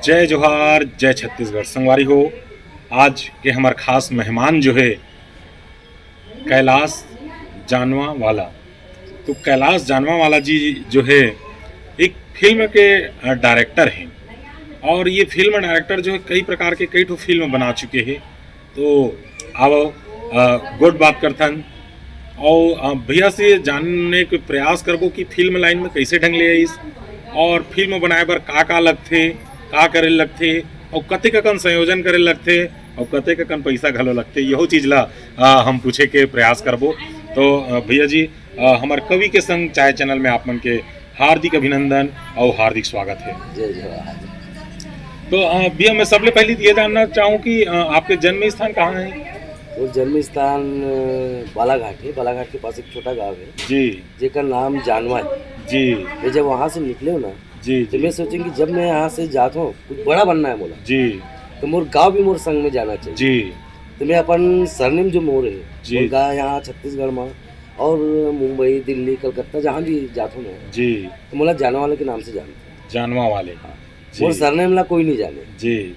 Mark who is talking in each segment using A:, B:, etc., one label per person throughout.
A: जय जोहार, जय छत्तीसगढ़। संगवारी हो, आज के हमार खास मेहमान जो है कैलाश जानवा वाला। तो कैलाश जानवा वाला जी जो है एक फिल्म के डायरेक्टर हैं, और ये फिल्म डायरेक्टर जो है कई प्रकार के कई ठो फिल्म बना चुके हैं। तो अब गुड बात करथन और भैया से जानने के प्रयास करबो कि फिल्म लाइन में कैसे ढंग ले आइस, और फिल्म बनाए बर का लगथे, का करे लगथे, और कतेक कन संयोजन करे लगथे, और कतेक कन पैसा घलो लगथे। यहो चीज ला हम पूछे के प्रयास करबो। तो भैया जी, हमार कवि के संग चाय चैनल में आप मन के हार्दिक अभिनंदन और हार्दिक स्वागत है।
B: जय जवाहर।
A: तो भैया, मैं सबले पहले ये जानना चाहूँ कि आपके जन्म स्थान कहाँ है?
B: और जन्म स्थान बालाघाट है। बालाघाट के पास एक छोटा गांव है
A: जी
B: जेकर नाम जानवा है।
A: जी
B: मैं जब वहाँ से निकले हो ना,
A: जी
B: तो मैं सोचे कि जब मैं यहाँ से जाता हूँ कुछ बड़ा बनना है मोला,
A: जी
B: तो मोर गांव भी मोर संग में जाना चाहिए।
A: जी
B: तो मैं अपन सरनेम जो मोर है
A: जी।
B: मोर गाँव यहाँ छत्तीसगढ़ में और मुंबई, दिल्ली, कलकत्ता जहाँ भी जाता हूँ मैं,
A: जी
B: तो मोला जानवा वाले के नाम से जानते।
A: जानवा वाले।
B: मोर
A: जी
B: सरनेम ला कोई नहीं जाने।
A: जी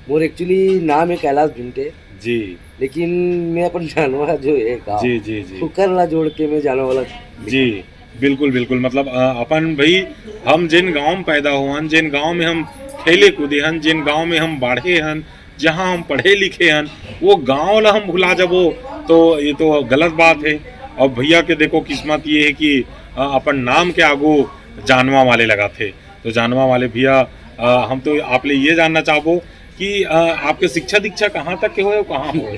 B: मोर एक्चुअली नाम है कैलाश भिंटे,
A: जी
B: लेकिन मैं अपन जानवा जो है गाँव
A: जी जी जी
B: फुकर ला जोड़ के मैं जानवा वाला।
A: जी बिल्कुल बिल्कुल। मतलब अपन भाई, हम जिन गांव में पैदा हुअन, जिन गांव में हम खेले कूदे हन, जिन गांव में हम बढ़े हन, जहां हम पढ़े लिखे हन, वो गांव ला हम भुला जबो तो ये तो गलत बात है। और भैया के देखो किस्मत ये है कि अपन नाम के आगू जानवा वाले लगाते। तो जानवा वाले भैया, हम तो आप ले ये जानना चाहबो कि आपके शिक्षा दीक्षा कहाँ तक के हुए और कहाँ हुए?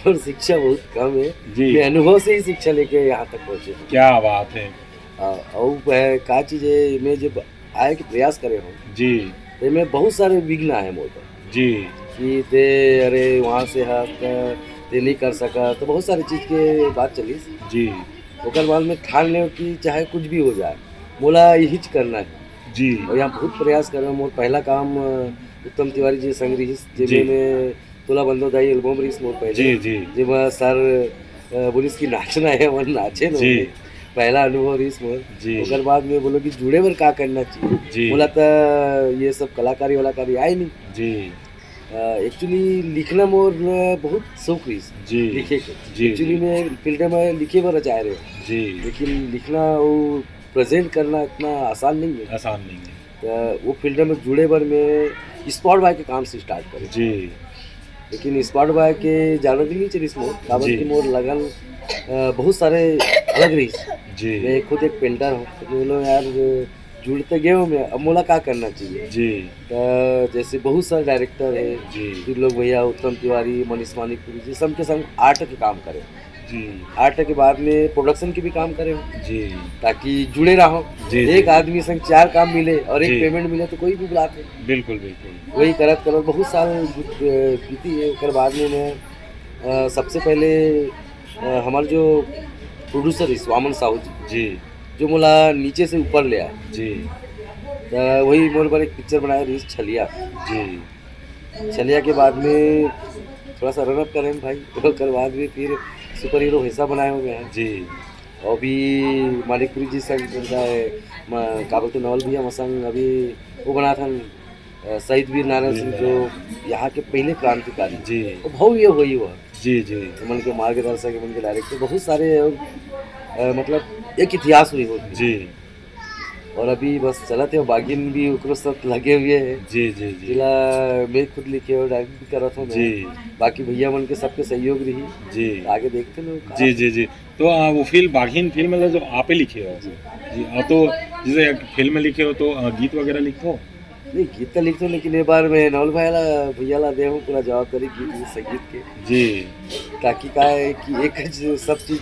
B: और शिक्षा बहुत कम है
A: जी।
B: मैं अनुभव से ही शिक्षा लेके यहाँ तक पहुँचे।
A: क्या बात है।
B: और का चीज़ है, मैं जब आए के प्रयास करे हूँ
A: जी
B: तो मैं बहुत सारे विघ्न आए मोर पर
A: जी
B: कि ते अरे वहाँ से हट ते नहीं कर सका, तो बहुत सारी चीज़ के बात चली।
A: जी
B: ओकर बाद में ठान ले कि चाहे कुछ भी हो जाए मोला यही करना है।
A: जी
B: और यहाँ बहुत प्रयास कर रहा हूँ। मोर पहला काम उत्तम तिवारी जी संग रहीस,
A: जी।
B: जिसमें तोला बंदो दाई एल्बम रहीस मोर पहले।
A: जी जी
B: जेमा सर बोलिस कि नाचना है मन नाचे न।
A: जी
B: पहला अनुभव रहीस मोर।
A: जी
B: ओकर बाद में बोलो कि जुड़े बर का करना चाहिए।
A: जी
B: बोला तो ये सब कलाकारी वालाकारी आए नहीं।
A: जी
B: एक्चुअली लिखना मोर बहुत शौक रहीस
A: जी
B: लिखे के।
A: जी
B: एक्चुअली मैं फील्ड में लिखे बर चाह रहे हूँ,
A: जी
B: लेकिन लिखना और प्रेजेंट करना इतना आसान नहीं है।
A: आसान नहीं है।
B: तो वो फील्ड में जुड़े बर मैं स्पॉट बॉय के काम से स्टार्ट करे।
A: जी
B: लेकिन स्पॉट बॉय के जानत नहीं चलिस मोर, काबर
A: जी।
B: की मोर लगन बहुत सारे अलग रहीस।
A: जी
B: मैं खुद एक पेंटर हूँ, तो बोलो यार जुड़ते गए हूँ मैं, अब मोला क्या करना चाहिए।
A: जी
B: तो जैसे बहुत सारे डायरेक्टर है,
A: जी
B: फिर लोग भैया उत्तम तिवारी, मनीष मानिकपुरी जी, सब के संग आर्ट के काम करे।
A: जी
B: आर्ट के बाद में प्रोडक्शन के भी काम करे हूँ,
A: जी
B: ताकि जुड़े रहो।
A: जी,
B: एक
A: जी।
B: आदमी संग 4 काम मिले और एक
A: जी।
B: पेमेंट मिले तो कोई भी बुलाते।
A: बिल्कुल बिल्कुल।
B: वही करत करत बहुत साल बीती है। उसके बाद में मैं सबसे पहले हमारे जो प्रोड्यूसर है वामन साहू जी,
A: जी
B: जो मोला नीचे से ऊपर ले आए,
A: जी
B: तो वही मोर पर एक पिक्चर बनाया रही छलिया।
A: जी
B: छलिया के बाद में थोड़ा सा रनअप करें भाई, उसके बाद में फिर सुपर हीरो हिस्सा बनाए हुए हैं।
A: जी
B: और भी मानिकपुरी जी संग उनका का बोलते नवल भैया मसंग अभी वो बना था शहीद वीर नारायण सिंह, जो यहाँ के पहले क्रांतिकारी।
A: जी
B: वो भव्य हुई हुआ
A: जी जी
B: मन के मार्गदर्शक, मन के डायरेक्टर, बहुत सारे मतलब एक इतिहास हुई होती।
A: जी
B: और अभी बस चला थे बागिन भी उकरो सब लगे हुए हैं।
A: जी जी जी
B: जिला मैं खुद लिखे और डायरेक्ट भी कर रहा था
A: जी
B: मैं। बाकी भैया मन के सबके सहयोग रही।
A: जी
B: आगे देखते लोग।
A: जी जी जी। तो वो फिल्म बाघीन फिल्म मतलब जो आपे लिखे हो जी, तो जैसे फिल्म लिखे हो तो गीत वगैरह लिखो?
B: नहीं गीत तो लिखते, लेकिन एक बार मैं नवल भैया ला दे हूँ पूरा जवाबदारी गीत संगीत के,
A: जी
B: ताकि का है कि एक सब चीज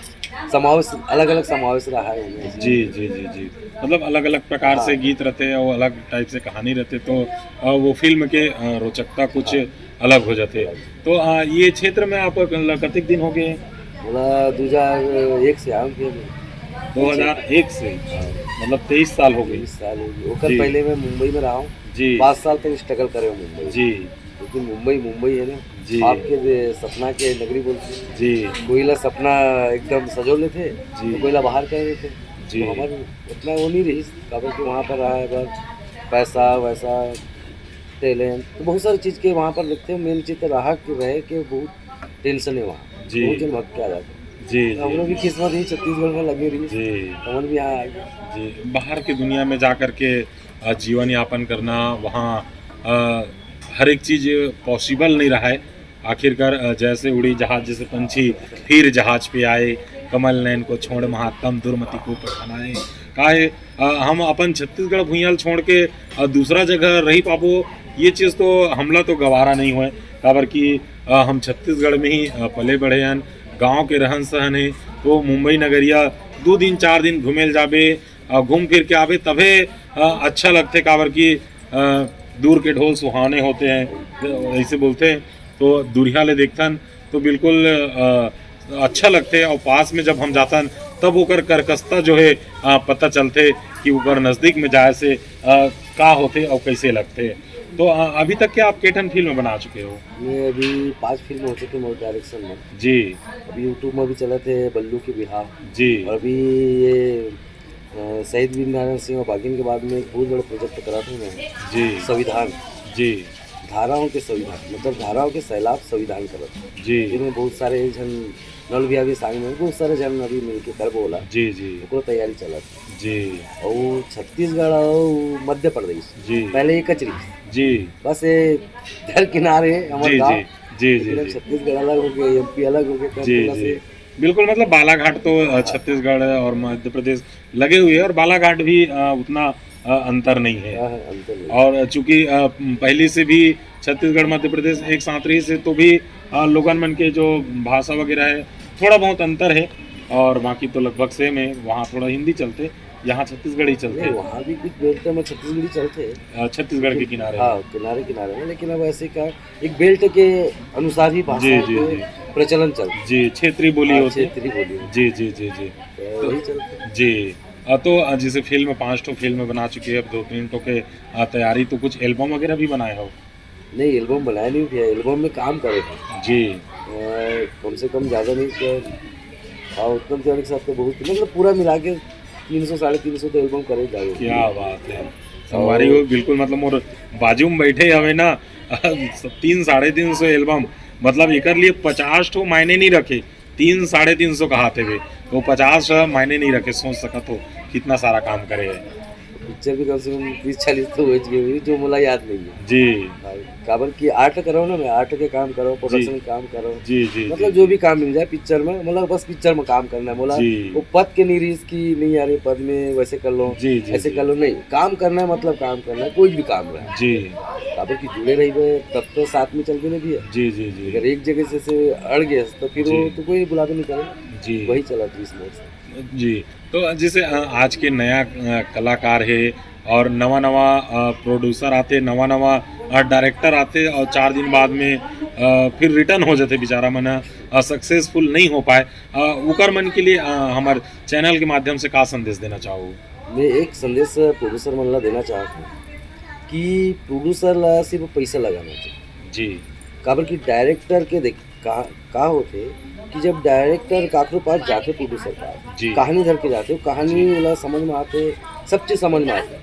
B: समावेश, अलग अलग समावेश रहा है उनमें।
A: जी जी जी जी। मतलब अलग अलग प्रकार से गीत रहते हैं और अलग टाइप से कहानी रहते, तो वो फिल्म के रोचकता कुछ अलग हो जाते। तो ये क्षेत्र में आप कतक दिन हो गए हैं?
B: बोला 2001 से आऊँ फिर
A: 2001 से, मतलब 23 साल हो गए।
B: 20 साल हो गए। ओकर
A: जी।
B: पहले मैं मुंबई में रहा हूँ,
A: जी
B: 5 साल तक स्ट्रगल करे हूँ मुंबई।
A: जी
B: लेकिन मुंबई है ना,
A: जी।
B: आपके सपना के नगरी बोलते हैं।
A: जी
B: कोयला सपना एकदम सजो लेते
A: जी।
B: तो कोयला बाहर कर रहे थे।
A: जी।
B: तो हमारे उतना वो नहीं रही, काबर कि वहाँ पर रहा है बस पैसा वैसा टैलेंट तो बहुत सारी चीज़ के वहाँ पर लिखते हैं। मेन चीज़ तो रहा कि रहे कि बहुत टेंशन है वहाँ,
A: जी।
B: बहुत जन भग के आ जाते
A: जी
B: हैं। हम लोग भी किस्मत ही छत्तीसगढ़ में लगी रही,
A: जी
B: हमन भी यहाँ आ गए।
A: जी। बाहर की दुनिया में जा कर के जीवन यापन करना, वहाँ हर एक चीज़ पॉसिबल नहीं रहा है। आखिरकार जैसे उड़ी जहाज जैसे पंछी फिर जहाज पे आए, कमल नैन को छोड़ महात्म दुर्मति को पठानाए। काहे हम अपन छत्तीसगढ़ भूंयल छोड़ के दूसरा जगह रही पाबो, ये चीज़ तो हमला तो गवारा नहीं हुए। काबर कि हम छत्तीसगढ़ में ही पले बढ़े हन, गांव के रहन सहन है। तो मुंबई नगरिया 2 दिन 4 दिन घूमेल जाबे, घूम फिर के आवे तभे अच्छा लगते। काबर कि दूर के ढोल सुहाने होते हैं, ऐसे बोलते हैं। तो दूरिया ले देखथन तो बिल्कुल अच्छा लगते। और पास में जब हम जातन तब ओकर करकसता जो है पता चलते कि ओकर नज़दीक में जाए से का होते और कैसे लगते। तो अभी तक के आप केठन फिल्म बना चुके हो?
B: मैं अभी 5 फिल्म हो चुकी मोर डायरेक्शन में
A: जी।
B: अभी यूट्यूब में भी चले थे बल्लू के बिहार
A: जी
B: और अभी ये शहीद वीर नारायण सिंह और बागिन के बाद में एक बहुत बड़ा प्रोजेक्ट करा था मैं,
A: जी
B: संविधान
A: जी
B: धाराओं के संविधान मतलब धाराओं के सैलाब संविधान करत
A: जी
B: जिनमें बहुत सारे जन नल भी अभी संग में बहुत सारे जन अभी मिलके कर बोला
A: जी जी
B: ओकरो तैयारी चलत
A: जी
B: और छत्तीसगढ़ और मध्य प्रदेश
A: जी
B: पहले ये कचरी
A: जी
B: बस ये दर किनारे हमारे
A: जी
B: गाँव,
A: जी
B: लेकिन अब
A: जी
B: छत्तीसगढ़ अलग हो गया, एमपी अलग हो गया,
A: जी
B: थोड़ा
A: जी
B: से
A: बिल्कुल। मतलब बालाघाट तो छत्तीसगढ़ और मध्य प्रदेश लगे हुए हैं, और बालाघाट भी उतना अंतर नहीं है।
B: अंतर नहीं।
A: और चूंकि पहले से भी छत्तीसगढ़ मध्य प्रदेश एक साथ रही से, तो भी लोगन मन के जो भाषा वगैरह है थोड़ा बहुत अंतर है, और बाकी तो लगभग सेम है। वहाँ थोड़ा हिंदी चलते, यहाँ छत्तीसगढ़ी चलते।
B: नहीं, वहाँ भी कुछ बेल्ट में छत्तीसगढ़ी चलते हैं
A: छत्तीसगढ़ के किनारे।
B: हाँ किनारे किनारे में, लेकिन अब ऐसे का एक बेल्ट के अनुसार ही भाषा
A: जी जी
B: के
A: जी
B: प्रचलन चलता
A: जी क्षेत्रीय बोली
B: है,
A: होती है।
B: क्षेत्रीय बोली में।
A: जी जी जी जी
B: तो वही चलता है।
A: जी। तो जैसे फिल्म 5 ठो फिल्म बना चुके हैं, अब 2-3 ठो के तैयारी, तो कुछ एल्बम वगैरह भी बनाए हो?
B: नहीं एल्बम बनाया नहीं भैया, एल्बम में काम करे
A: जी
B: कम से कम ज़्यादा नहीं तो और उत्तम तिवारी के साथ तो बहुत मतलब पूरा मिला के 300-350 तो एल्बम करे जाए।
A: क्या बात है संगवारी हो, बिल्कुल। मतलब मोर बाजू में बैठे हवे ना 300-350 एल्बम, मतलब एकर लिए 50 ठो मायने नहीं रखे, 300-350 कहाते हुए वो 50 मायने नहीं रखे। सोच सकत हो कितना सारा काम करे है।
B: पिक्चर भी कम से कम 30-40 तो हो गई हुई जो मुला याद नहीं है।
A: जी
B: काबर की आर्ट करो ना, मैं आर्ट के काम करो, प्रोडक्शन काम करो,
A: जी जी
B: मतलब जो भी काम मिल जाए पिक्चर में, मतलब बस पिक्चर में काम करना है। बोला
A: जी
B: वो पद के नहीं रीस की नहीं यार ये पद में वैसे कर लो,
A: जी जी
B: ऐसे
A: जी
B: कर लो, नहीं काम करना है, मतलब काम करना है, कोई भी काम रहे
A: जी
B: काबर की जुड़े रही हुए तब तो साथ में चलते नहीं है।
A: जी जी जी
B: अगर एक जगह से अड़ गए तो फिर वो
A: जी।
B: तो कोई बुलावे नहीं करेगा,
A: जी
B: वही चला 30 मोड से।
A: जी। तो जैसे आज के नया कलाकार है, और नवा नवा प्रोड्यूसर आते, नवा नवा डायरेक्टर आते, और 4 दिन बाद में फिर रिटर्न हो जाते बेचारा मन सक्सेसफुल नहीं हो पाए। ओकर मन के लिए हमारे चैनल के माध्यम से का संदेश देना चाहो?
B: मैं एक संदेश प्रोड्यूसर मन ला देना चाहता हूँ कि प्रोड्यूसर ला सिर्फ पैसा लगाना चाहिए।
A: जी
B: काबर की डायरेक्टर के देख का होते कि जब डायरेक्टर काकरो पास जाते प्रोड्यूसर पास
A: जी
B: कहानी धर के जाते, कहानी वाला समझ में आते, सब चीज़ समझ में आते,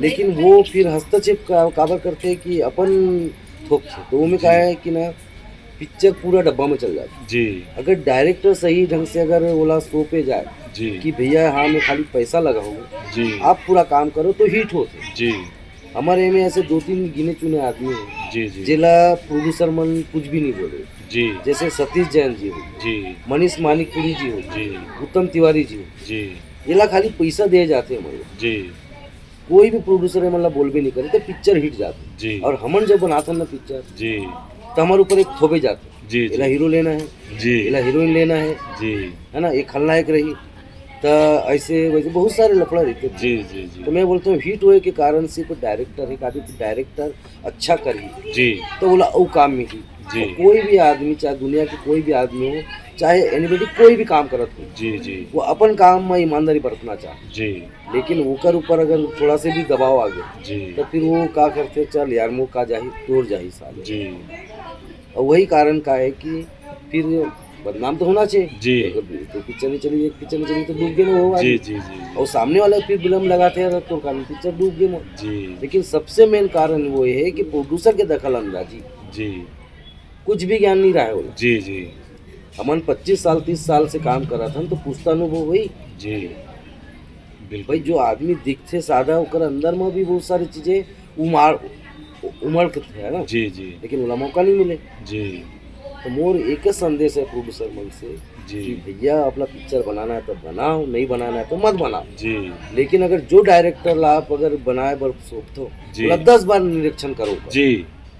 B: लेकिन वो फिर हस्तक्षेप काबर करते कि अपन थोपते, तो वो में क्या है कि ना पिक्चर पूरा डब्बा में चल जाती।
A: जी
B: अगर डायरेक्टर सही ढंग से अगर बोला शो पे जाए
A: जी
B: कि भैया हाँ मैं खाली पैसा लगाऊँ,
A: जी
B: आप पूरा काम करो, तो हिट होते।
A: जी
B: हमारे में ऐसे 2-3 गिने चुने आदमी हैं
A: जी जी
B: जिला प्रोड्यूसर मन कुछ भी नहीं बोले,
A: जी
B: जैसे सतीश जैन जी हो,
A: जी
B: मनीष मानिकपुरी जी हो,
A: जी
B: उत्तम तिवारी जी हो,
A: जी
B: ये ला खाली पैसा दे जाते हैं मतलब,
A: जी
B: कोई भी प्रोड्यूसर है मतलब बोल भी नहीं करे तो पिक्चर हिट जाते।
A: जी
B: और हमन जब बनाते हैं ना पिक्चर
A: जी
B: तो हमारे ऊपर एक थोपे जाते,
A: जी
B: इला हीरो लेना है,
A: जी
B: इला हीरोइन लेना
A: जी
B: है ना, एक खलनायक रही, तो ऐसे वैसे बहुत सारे लफड़ा रहते थे।
A: जी जी जी
B: तो मैं बोलता हूँ हिट होए के कारण सिर्फ डायरेक्टर है, काफी डायरेक्टर अच्छा करी
A: जी
B: तो बोला वो काम में ही
A: जी
B: कोई भी आदमी, चाहे दुनिया के कोई भी आदमी हो, चाहे एनीबॉडी कोई भी काम करत हो,
A: जी जी
B: वो अपन काम में ईमानदारी बरतना चाहे,
A: जी
B: लेकिन ओकर ऊपर अगर थोड़ा से भी दबाव आ गया
A: जी
B: तो फिर वो का करते, चल यार मुँह का जाही तोड़ जाही साल।
A: जी
B: और वही कारण का है कि फिर बदनाम तो होना चाहिए
A: जी
B: अगर तो पिक्चर नहीं चली, एक पिक्चर नहीं चली तो डूब गए ना वो
A: जी
B: आदमी।
A: जी जी
B: और सामने वाला फिर विलम्ब लगाते हैं तो कारण पिक्चर डूब गए वो।
A: जी
B: लेकिन सबसे मेन कारण वो ये है कि प्रोड्यूसर के दखल अंदाजी,
A: जी
B: कुछ भी ज्ञान नहीं रहा है वो।
A: जी जी
B: हमन 25 साल 30 साल से काम कर रहा था तो पूछता अनुभव वही
A: जी
B: भाई,
A: बिल्कुल
B: जो आदमी दिखते सादा ओकर अंदर में भी बहुत सारी चीजें उमड़ के थे है ना,
A: जी जी
B: लेकिन ओला मौका नहीं मिले।
A: जी
B: तो मोर एक ही संदेश है प्रोड्यूसर मन से
A: जी
B: कि भैया अपना पिक्चर बनाना है तो बनाओ, नहीं बनाना है तो मत बनाओ।
A: जी
B: लेकिन अगर जो डायरेक्टर ला आप अगर बनाए बर सोचते
A: जी।
B: हो 10 बार निरीक्षण करो ओकर,
A: जी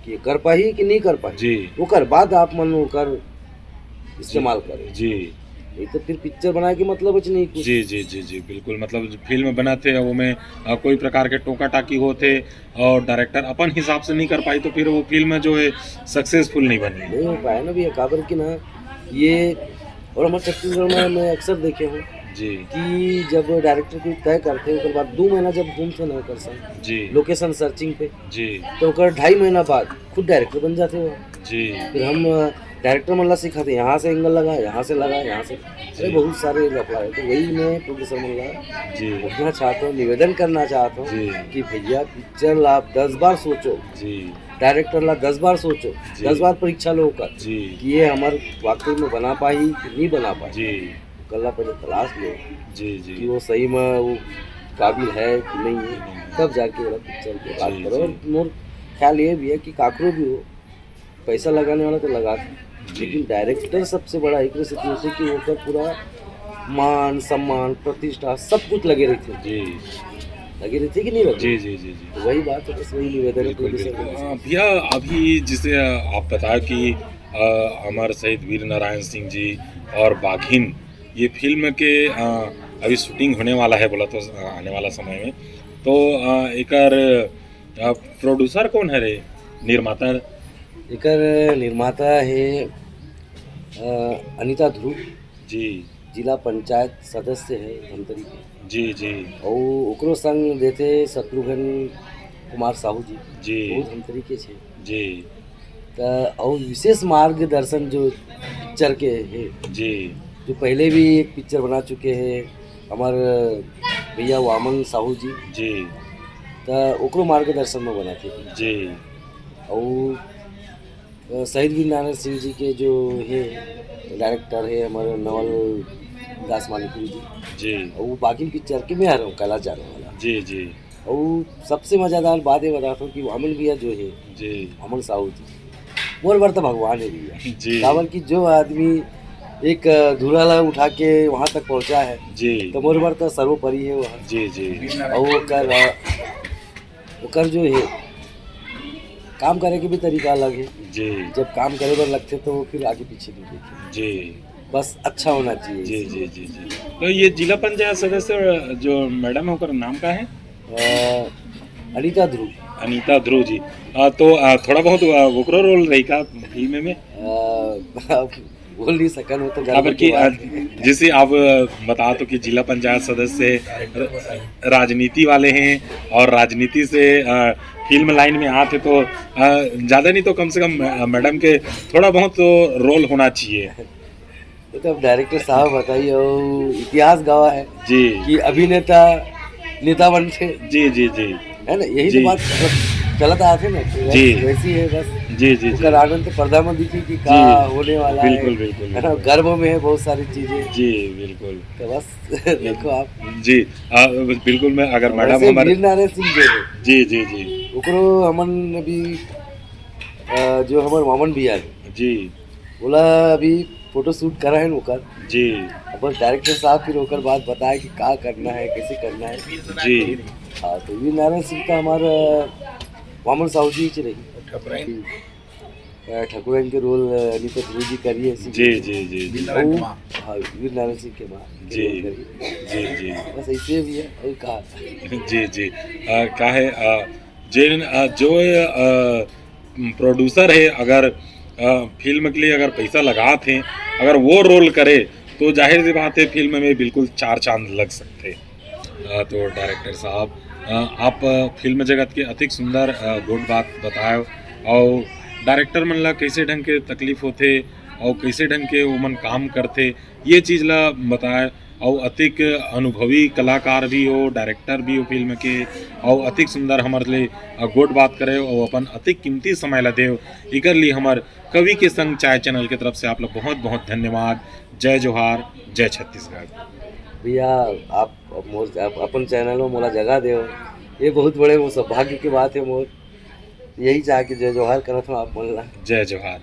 B: कि कर पाही कि नहीं कर पाही,
A: जी
B: ओकर बाद आप मन ओकर इस्तेमाल करो।
A: जी
B: नहीं तो फिर पिक्चर बनाए के मतलब कुछ नहीं कुछ।
A: जी जी जी जी बिल्कुल, मतलब जो फिल्म बनाते हैं वो में कोई प्रकार के टोका टाकी होते और डायरेक्टर अपन हिसाब से नहीं कर पाई तो फिर वो फिल्म जो है सक्सेसफुल नहीं बनी।
B: नहीं हो पाया ना भैया, काबर की ना ये, और हमारे छत्तीसगढ़ में मैं अक्सर देखे हूँ
A: जी
B: कि जब डायरेक्टर कोई तय करते हैं उसके बाद 2 महीना जब घूमते ना ओकर संग
A: जी
B: लोकेशन सर्चिंग पे,
A: जी
B: तो ओकर 2.5 महीना बाद खुद डायरेक्टर बन जाते हो।
A: जी
B: फिर हम डायरेक्टर मन ला सिखाते यहाँ से एंगल लगा, यहाँ से लगा, यहाँ से, अरे बहुत सारे लफड़ा है। तो वही मैं प्रोड्यूसर मन ला
A: जी
B: बोलना चाहता हूँ, निवेदन करना चाहता हूँ
A: जी
B: कि भैया पिक्चर ला आप 10 बार सोचो,
A: जी
B: डायरेक्टर ला 10 बार सोचो,
A: जी।
B: 10 बार परीक्षा लो कर
A: जी
B: कि ये हमारे वाकई में बना पाई कि नहीं बना पाई।
A: जी
B: कल पहले तलाश लो
A: जी
B: कि
A: जी
B: वो सही में वो काबिल है कि नहीं है, तब जाके वाला पिक्चर की बात
A: जी,
B: करो।
A: जी।
B: और मोर ख्याल ये भी है कि काकरो भी हो, पैसा लगाने वाला तो लगा दे, लेकिन डायरेक्टर सबसे बड़ा एक स्थिति होती है कि वो पूरा मान सम्मान प्रतिष्ठा सब कुछ लगे रहते हैं,
A: जी
B: लगे रहते कि नहीं लगे।
A: जी जी जी जी
B: तो वही बात है, बस वही निवेदन है
A: बिल्कुल
B: प्रोड्यूसर
A: बिल्कुल।
B: को।
A: भैया अभी जिसे आप बताया कि अमर शहीद वीर नारायण सिंह जी और बाघिन ये फिल्म के अभी शूटिंग होने वाला है बोला तो आने वाला समय में, तो एकर प्रोड्यूसर कौन है रे, निर्माता?
B: एकर निर्माता है अनीता ध्रुव,
A: जी
B: जिला पंचायत सदस्य है धमतरी के,
A: जी जी
B: और ओकरो संग देते शत्रुघ्न कुमार साहू जी,
A: जी
B: वो धमतरी के छे।
A: जी
B: त और विशेष मार्गदर्शन जो पिक्चर के है,
A: जी
B: जो पहले भी एक पिक्चर बना चुके हैं हमारे भैया वामन साहू जी,
A: जी
B: त ओकरो मार्गदर्शन में बनाते थे।
A: जी
B: और शहीद वीर नारायण सिंह जी के जो है डायरेक्टर है हमारे नवल दास मानिकपुरी जी,
A: जी
B: और वो बाकी पिक्चर के मैं आ रहा हूँ कैलाश जाने वाला।
A: जी जी
B: और सबसे मज़ेदार बात ये बताता हूँ कि वामन भैया जो है,
A: जी
B: वामन साहू जी मोर बार तो भगवान है भैया।
A: जी
B: काबर की जो आदमी एक धुराला उठा के वहाँ तक पहुँचा है
A: जी
B: तो मोर बार तो सर्वोपरि है वहाँ।
A: जी जी
B: और ओकर जो है काम करे के भी तरीका अलग है,
A: जी
B: जब काम करे बर लगते तो वो फिर आगे पीछे नहीं देखे,
A: जी
B: बस अच्छा होना चाहिए।
A: जी जी जी जी। तो ये जिला पंचायत सदस्य जो मैडम है उनका नाम का है?
B: अनीता ध्रुव।
A: अनीता ध्रुव जी। तो थोड़ा बहुत ओकरो रोल रही का फिल्म में?
B: बोल नहीं सकन वो तो
A: खबर की जैसे आप बता तो कि जिला पंचायत सदस्य राजनीति वाले हैं और राजनीति से फिल्म लाइन में आते तो ज़्यादा नहीं तो कम से कम मैडम के थोड़ा बहुत तो रोल होना चाहिए।
B: तो अब डायरेक्टर साहब बताइए, और इतिहास गवाह है
A: जी
B: कि अभिनेता नेता बनते,
A: जी जी जी
B: है ना, यही
A: जी।
B: तो बात चलत आते ना, तो
A: जी।
B: वैसी है बस।
A: जी जी जी
B: उसका आनंद तो पर्दा में दिखी कि का
A: जी।
B: होने वाला
A: बिल्कुल
B: है,
A: बिल्कुल
B: है ना, गर्भ में है बहुत सारी चीजें,
A: जी बिल्कुल
B: तो बस देखो आप।
A: जी बिल्कुल। मैं अगर मैडम
B: वैसे
A: हमारे
B: वीर नारायण सिंह जो है
A: जी जी जी
B: ओकरो हमन अभी जो हमार वामन भैया है
A: जी
B: बोला अभी फोटो शूट करा है ओकर,
A: जी
B: अब बस डायरेक्टर साहब फिर ओकर बाद बताए कि का करना है कैसे करना है।
A: जी
B: हाँ, तो वीर नारायण सिंह का हमारा वामन साहू जी ही रही ठाकुरन के रोल अनीता ध्रुव जी करिए।
A: जी जी जी जी
B: हाँ, वीर नारायण सिंह के माँ
A: जी जी जी
B: बस ऐसे भी है। और कहा
A: जी जी क्या है जिन जो प्रोड्यूसर है अगर फिल्म के लिए अगर पैसा लगाते हैं, अगर वो रोल करे तो जाहिर सी बात है फिल्म में बिल्कुल 4 चांद लग सकते। तो डायरेक्टर साहब आप फिल्म जगत के अधिक सुंदर गुड बात बताए और डायरेक्टर मन ला कैसे ढंग के तकलीफ होते और कैसे ढंग के ओमन काम करते ये चीज़ ला बताए। और अतिक अनुभवी कलाकार भी हो, डायरेक्टर भी हो फिल्म के, और अतिक सुंदर हमारे लिए गोड बात करे और अपन अतिक कीमती समय ला देव। इकर लिए हमार कवि के संग चाय चैनल की तरफ से आप लोग बहुत बहुत धन्यवाद। जय जोहार, जय छत्तीसगढ़।
B: भैया आप अपन चैनल में मोला जगह दे, ये बहुत बड़े वो सौभाग्य की बात है मोर। यही चाह के जय जोहार करत हूँ आप मन ला।
A: जय जोहार।